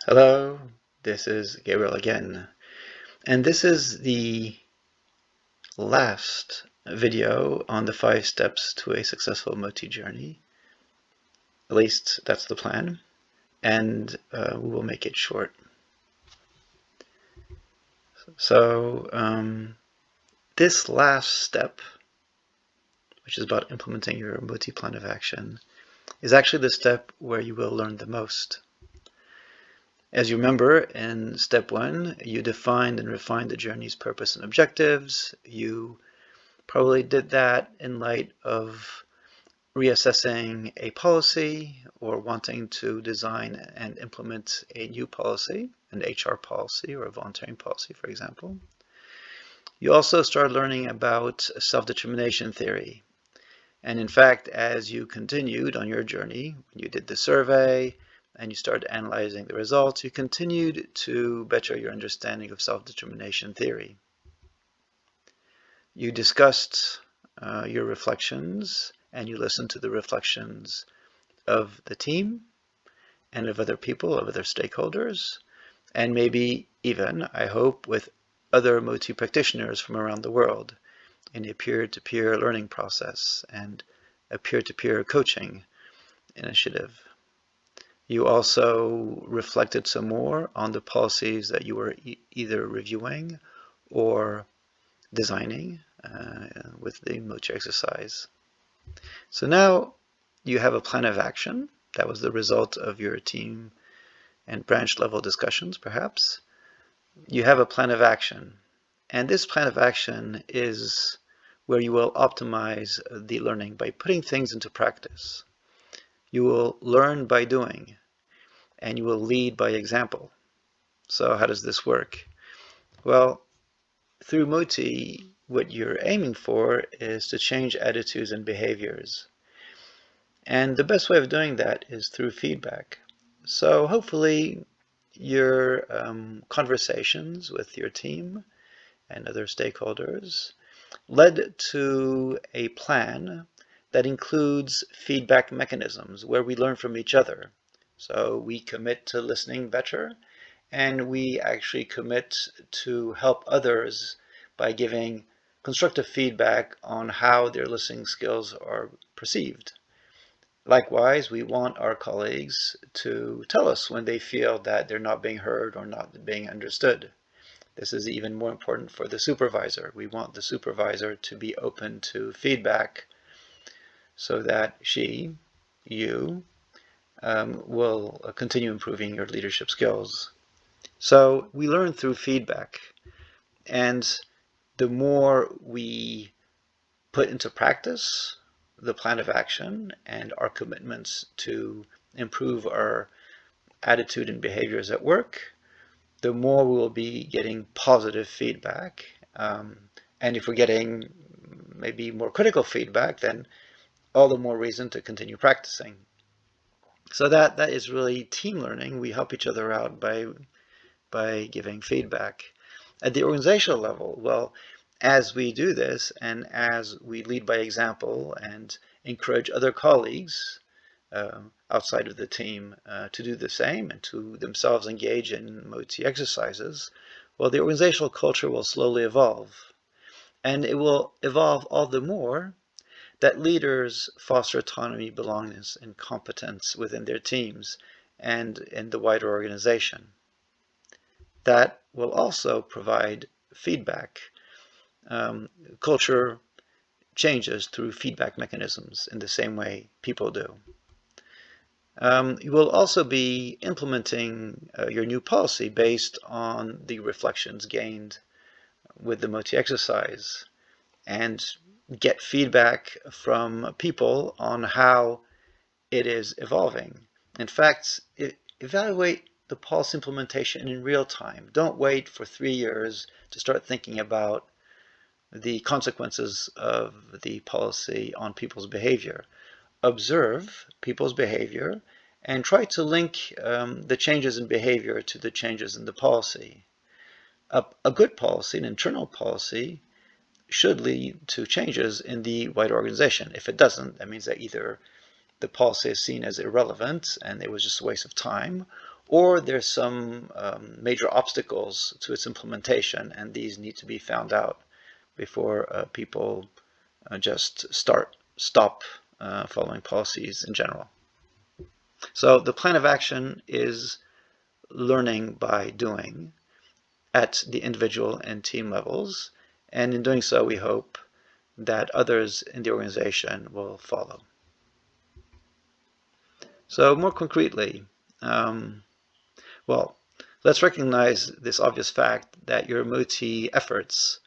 Hello, this is Gabriel again, and this is the last video on the 5 steps to a successful Moti journey. At least that's the plan, and we will make it short. So this last step, which is about implementing your Moti plan of action, is actually the step where you will learn the most. As you remember, in step 1, you defined and refined the journey's purpose and objectives. You probably did that in light of reassessing a policy or wanting to design and implement a new policy, an HR policy or a volunteering policy, for example. You also started learning about self-determination theory. And in fact, as you continued on your journey, when you did the survey and you started analyzing the results, you continued to better your understanding of self-determination theory. You discussed your reflections and you listened to the reflections of the team and of other people, of other stakeholders, and maybe even, I hope, with other Moti practitioners from around the world in a peer-to-peer learning process and a peer-to-peer coaching initiative. You also reflected some more on the policies that you were either reviewing or designing with the Moti exercise. So now you have a plan of action. That was the result of your team and branch level discussions, perhaps. You have a plan of action. And this plan of action is where you will optimize the learning by putting things into practice. You will learn by doing, and you will lead by example. So how does this work? Well, through Moti, what you're aiming for is to change attitudes and behaviors. And the best way of doing that is through feedback. So hopefully your conversations with your team and other stakeholders led to a plan that includes feedback mechanisms where we learn from each other. So we commit to listening better, and we actually commit to help others by giving constructive feedback on how their listening skills are perceived. Likewise, we want our colleagues to tell us when they feel that they're not being heard or not being understood. This is even more important for the supervisor. We want the supervisor to be open to feedback so that you, will continue improving your leadership skills. So we learn through feedback, and the more we put into practice the plan of action and our commitments to improve our attitude and behaviors at work, the more we will be getting positive feedback. And if we're getting maybe more critical feedback, then all the more reason to continue practicing. So that is really team learning. We help each other out by giving feedback. At the organizational level, well, as we do this and as we lead by example and encourage other colleagues outside of the team to do the same and to themselves engage in Moti exercises, well, the organizational culture will slowly evolve. And it will evolve all the more that leaders foster autonomy, belongingness, and competence within their teams and in the wider organization. That will also provide feedback. Culture changes through feedback mechanisms in the same way people do. You will also be implementing your new policy based on the reflections gained with the Moti exercise and get feedback from people on how it is evolving. In fact, evaluate the policy implementation in real time. Don't wait for 3 years to start thinking about the consequences of the policy on people's behavior. Observe people's behavior and try to link the changes in behavior to the changes in the policy. A good policy, an internal policy, should lead to changes in the wider organization. If it doesn't, that means that either the policy is seen as irrelevant and it was just a waste of time, or there's some major obstacles to its implementation, and these need to be found out before people just stop following policies in general. So the plan of action is learning by doing at the individual and team levels, and in doing so we hope that others in the organization will follow. So more concretely, well, let's recognize this obvious fact that your Moti efforts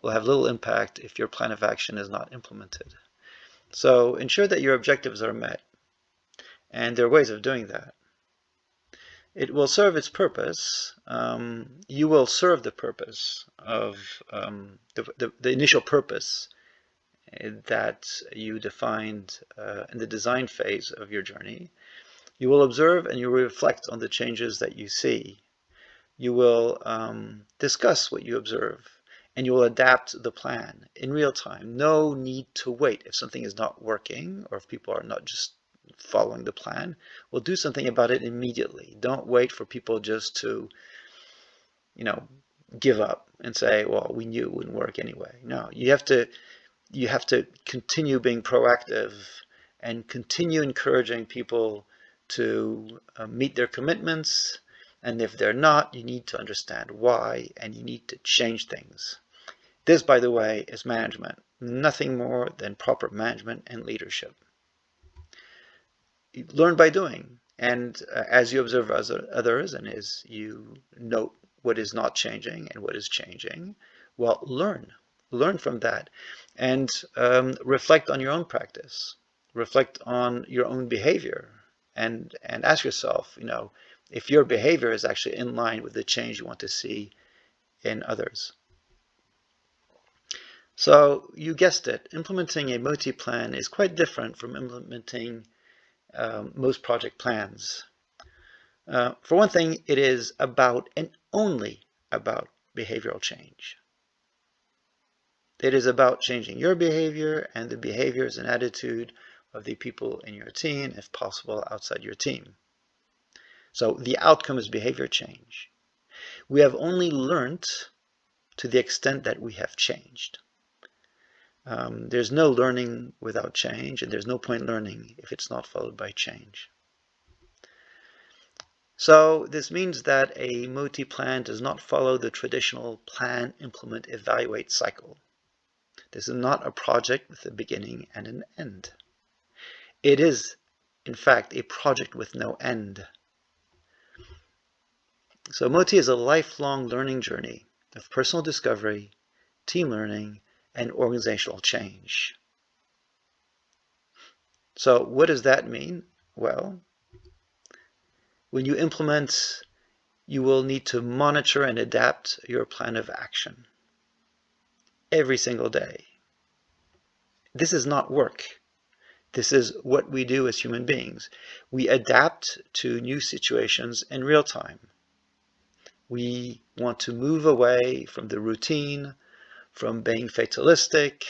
will have little impact if your plan of action is not implemented. So ensure that your objectives are met, and there are ways of doing that. It will serve its purpose. You will serve the purpose of the initial purpose that you defined in the design phase of your journey. You will observe and you will reflect on the changes that you see. You will discuss what you observe, and you will adapt the plan in real time. No need to wait if something is not working or if people are not just following the plan. We'll do something about it immediately. Don't wait for people just to, give up and say, well, we knew it wouldn't work anyway. No, you have to continue being proactive and continue encouraging people to meet their commitments. And if they're not, you need to understand why, and you need to change things. This, by the way, is management. Nothing more than proper management and leadership. You learn by doing. And as you observe others and as you note what is not changing and what is changing, well, learn from that, and reflect on your own practice, reflect on your own behavior, and ask yourself, if your behavior is actually in line with the change you want to see in others. So you guessed it, implementing a Moti plan is quite different from implementing most project plans. For one thing, it is about and only about behavioral change. It is about changing your behavior and the behaviors and attitude of the people in your team, if possible, outside your team. So the outcome is behavior change. We have only learned to the extent that we have changed. There's no learning without change, and there's no point learning if it's not followed by change. So this means that a Moti plan does not follow the traditional plan, implement, evaluate cycle. This is not a project with a beginning and an end. It is, in fact, a project with no end. So Moti is a lifelong learning journey of personal discovery, team learning, and organizational change. So what does that mean? Well, when you implement, you will need to monitor and adapt your plan of action every single day. This is not work. This is what we do as human beings. We adapt to new situations in real time. We want to move away from the routine, from being fatalistic,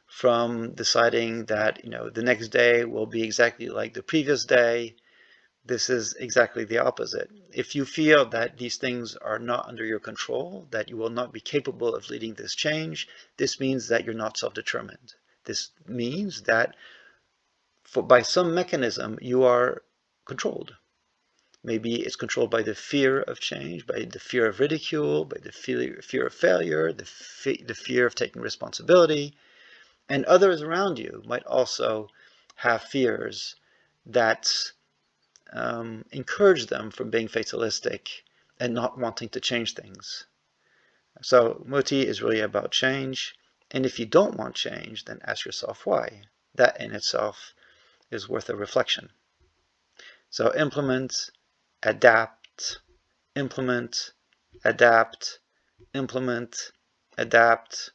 from deciding that the next day will be exactly like the previous day. This is exactly the opposite. If you feel that these things are not under your control, that you will not be capable of leading this change, this means that you're not self-determined. This means that by some mechanism you are controlled. Maybe it's controlled by the fear of change, by the fear of ridicule, by the fear of failure, the fear of taking responsibility. And others around you might also have fears that encourage them from being fatalistic and not wanting to change things. So Moti is really about change. And if you don't want change, then ask yourself why. That in itself is worth a reflection. So implement, adapt, implement, adapt, implement, adapt,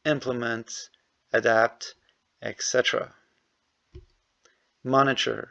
implement, adapt, etc. Monitor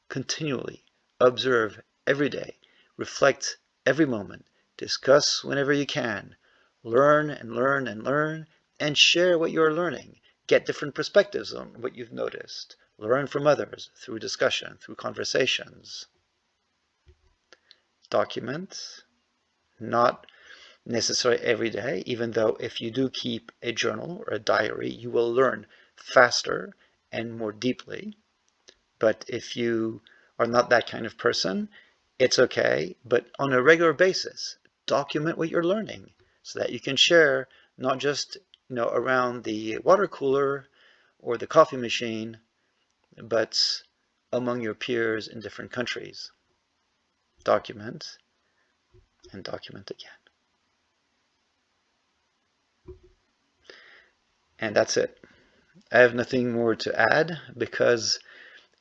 continually, observe every day, reflect every moment, discuss whenever you can, learn and learn and learn, and share what you're learning. Get different perspectives on what you've noticed. Learn from others through discussion, through conversations. document, not necessarily every day, even though if you do keep a journal or a diary, you will learn faster and more deeply. But if you are not that kind of person, it's okay. But on a regular basis, document what you're learning so that you can share not just around the water cooler or the coffee machine, but among your peers in different countries. Document and document again. And that's it. I have nothing more to add because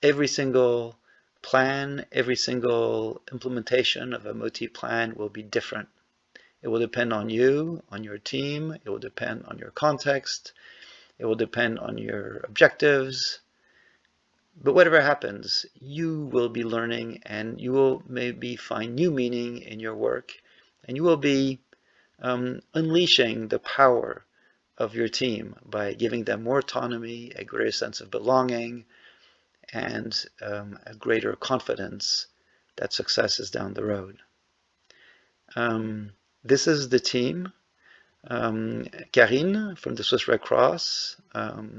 every single plan, every single implementation of a Moti plan will be different. It will depend on you, on your team. It will depend on your context. It will depend on your objectives. But whatever happens, you will be learning and you will maybe find new meaning in your work, and you will be unleashing the power of your team by giving them more autonomy, a greater sense of belonging, and a greater confidence that success is down the road. This is the team. Karine from the Swiss Red Cross.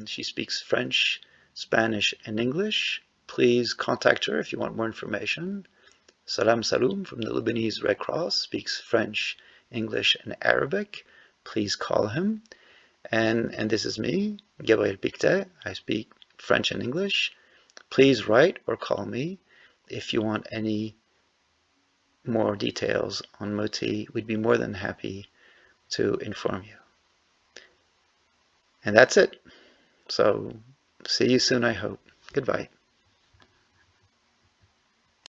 She speaks French, Spanish, and English. Please contact her if you want more information. Salam Saloum from the Lebanese Red Cross speaks French, English, and Arabic. Please call him. And this is me, Gabriel Pictet. I speak French and English. Please write or call me if you want any more details on Moti. We'd be more than happy to inform you. And that's it. So see you soon, I hope. Goodbye.